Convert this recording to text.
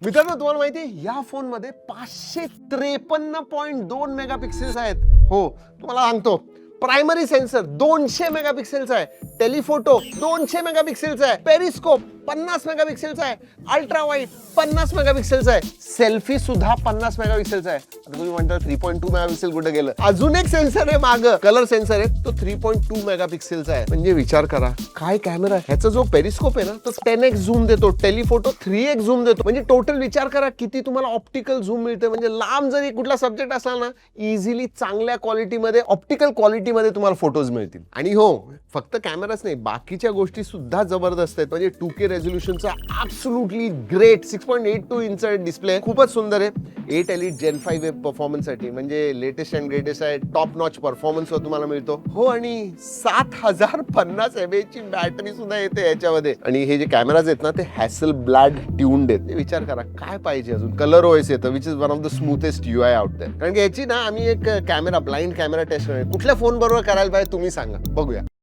मित्रांनो, तुम्हाला माहिती आहे या फोन मध्ये 553.2 मेगापिक्सेल्स आहेत. हो, तुम्हाला सांगतो, प्रायमरी सेन्सर 200 मेगापिक्सेलचा आहे, टेलिफोटो 200 मेगापिक्सेलचा आहे, पेरिस्कोप 50 मेगापिक्सेलचा आहे, अल्ट्रा वाईड 50 मेगापिक्सेलचा आहे, सेल्फी सुद्धा 50 मेगापिक्सेलचा आहे. आता तुम्ही म्हणता 3.2 मेगापिक्सेल कुठे गेलं? अजून एक सेन्सर आहे माग, कलर सेन्सर आहे, तो 3.2 मेगापिक्सेलचा आहे. म्हणजे विचार करा काय कॅमेरा आहे. ह्याचा जो पेरिस्कोप आहे ना, तो 10x झूम देतो, टेलिफोटो 3x झूम देतो. म्हणजे टोटल विचार करा किती तुम्हाला ऑप्टिकल झूम मिळते. म्हणजे लांब जरी कुठला सब्जेक्ट असला ना, इझिली चांगल्या क्वालिटीमध्ये, ऑप्टिकल क्वालिटीमध्ये तुम्हाला फोटोज मिळतील. आणि हो, फक्त कॅमेराच नाही, बाकीच्या गोष्टी सुद्धा जबरदस्त आहेत. म्हणजे 2K रेझोल्युशनचा ॲब्सोल्युटली ग्रेट 6.82 इंच डिस्प्ले, खूपच सुंदर आहे. 8 Elite Gen 5 परफॉर्मन्स साठी, म्हणजे लेटेस्ट अँड ग्रेटेस्ट आहे, टॉप नॉच परफॉर्मन्स तुम्हाला मिळतो. हो, आणि 7050 mAh ची बॅटरी सुद्धा येते याच्यामध्ये. आणि हे जे कॅमेराज आहेत ना, ते हॅसलब्लॅड ट्यून्ड आहेत. विचार करा काय पाहिजे अजून. कलर OS येतं, which is one of the smoothest UI out there. कारण की याची ना आम्ही एक कॅमेरा, ब्लाइंड कॅमेरा टेस्ट कुठल्या फोन बरोबर करायला पाहिजे तुम्ही सांगा, बघूया.